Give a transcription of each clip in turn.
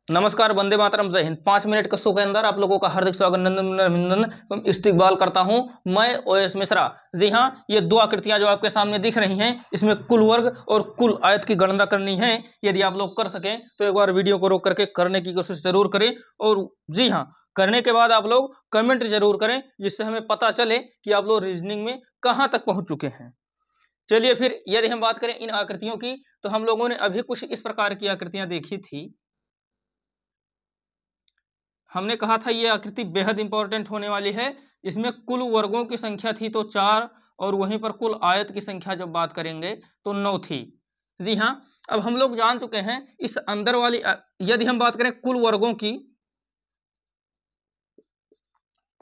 नमस्कार, वंदे मातरम, जय हिंद। 5 मिनट के शो के अंदर आप लोगों का हार्दिक स्वागत, नंदन अभिनंदन इस्तकबाल करता हूं मैं ओएस मिश्रा। जी हां, ये दो आकृतियां जो आपके सामने दिख रही हैं, इसमें कुल वर्ग और कुल आयत की गणना करनी है। यदि आप लोग कर सकें तो एक बार वीडियो को रोक करके करने की कोशिश जरूर करें। और जी हाँ, करने के बाद आप लोग कमेंट जरूर करें, जिससे हमें पता चले कि आप लोग रीजनिंग में कहाँ तक पहुँच चुके हैं। चलिए फिर, यदि हम बात करें इन आकृतियों की, तो हम लोगों ने अभी कुछ इस प्रकार की आकृतियां देखी थी। हमने कहा था ये आकृति बेहद इंपॉर्टेंट होने वाली है। इसमें कुल वर्गों की संख्या थी तो 4, और वहीं पर कुल आयत की संख्या जब बात करेंगे तो 9 थी। जी हाँ, अब हम लोग जान चुके हैं इस अंदर वाली यदि हम बात करें कुल वर्गों की,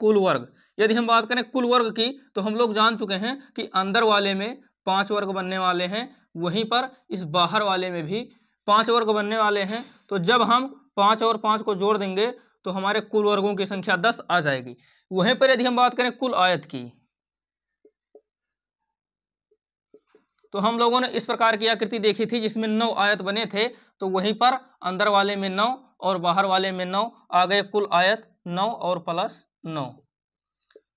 कुल वर्ग, यदि हम बात करें कुल वर्ग की, तो हम लोग जान चुके हैं कि अंदर वाले में 5 वर्ग बनने वाले हैं, वहीं पर इस बाहर वाले में भी 5 वर्ग बनने वाले हैं। तो जब हम 5 और 5 को जोड़ देंगे तो हमारे कुल वर्गों की संख्या 10 आ जाएगी। वहीं पर यदि हम बात करें कुल आयत की, तो हम लोगों ने इस प्रकार की आकृति देखी थी जिसमें 9 आयत बने थे। तो वहीं पर अंदर वाले में 9 और बाहर वाले में 9 आ गए, कुल आयत 9 और प्लस 9।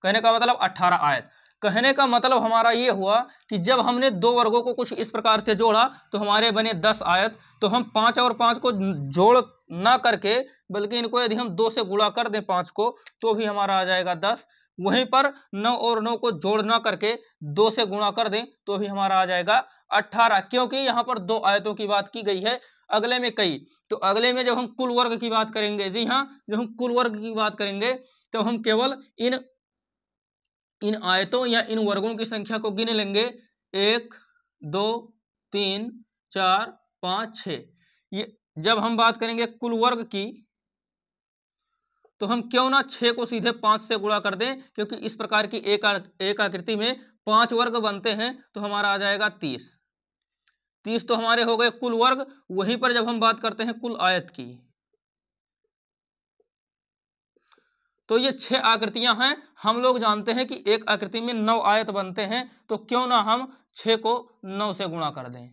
कहने का मतलब 18 आयत। कहने का मतलब हमारा ये हुआ कि जब हमने दो वर्गों को कुछ इस प्रकार से जोड़ा तो हमारे बने 10 आयत। तो हम 5 और 5 को जोड़ ना करके, बल्कि इनको यदि हम 2 से गुणा कर दें 5 को, तो भी हमारा आ जाएगा 10। वहीं पर 9 और 9 को जोड़ ना करके 2 से गुणा कर दें तो भी हमारा आ जाएगा 18, क्योंकि यहाँ पर 2 आयतों की बात की गई है, अगले में कई। तो अगले में जब हम कुल वर्ग की बात करेंगे, जी हाँ, जब हम कुल वर्ग की बात करेंगे तो हम केवल इन आयतों या इन वर्गों की संख्या को गिन लेंगे। 1 2 3 4 5 6। ये जब हम बात करेंगे कुल वर्ग की, तो हम क्यों ना 6 को सीधे 5 से गुणा कर दें, क्योंकि इस प्रकार की एक आकृति में 5 वर्ग बनते हैं। तो हमारा आ जाएगा 30। 30 तो हमारे हो गए कुल वर्ग। वहीं पर जब हम बात करते हैं कुल आयत की, तो ये 6 आकृतियां हैं। हम लोग जानते हैं कि एक आकृति में 9 आयत बनते हैं, तो क्यों ना हम 6 को 9 से गुणा कर दें।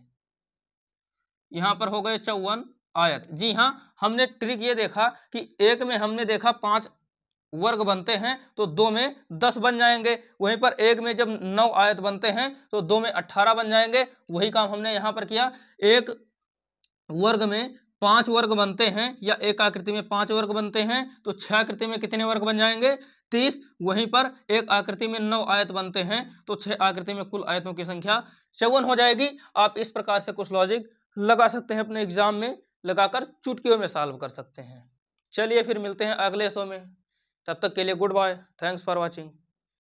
यहां पर हो गए 54 आयत। जी हाँ, हमने ट्रिक ये देखा कि एक में हमने देखा 5 वर्ग बनते हैं तो 2 में 10 बन जाएंगे। वहीं पर एक में जब 9 आयत बनते हैं तो 2 में 18 बन जाएंगे। वही काम हमने यहां पर किया। एक वर्ग में 5 वर्ग बनते हैं, या एक आकृति में 5 वर्ग बनते हैं, तो 6 आकृति में कितने वर्ग बन जाएंगे? 30। वहीं पर एक आकृति में 9 आयत बनते हैं, तो 6 आकृति में कुल आयतों की संख्या 54 हो जाएगी। आप इस प्रकार से कुछ लॉजिक लगा सकते हैं, अपने एग्जाम में लगाकर चुटकियों में सॉल्व कर सकते हैं। चलिए फिर मिलते हैं अगले शो में, तब तक के लिए good bye, thanks for watching.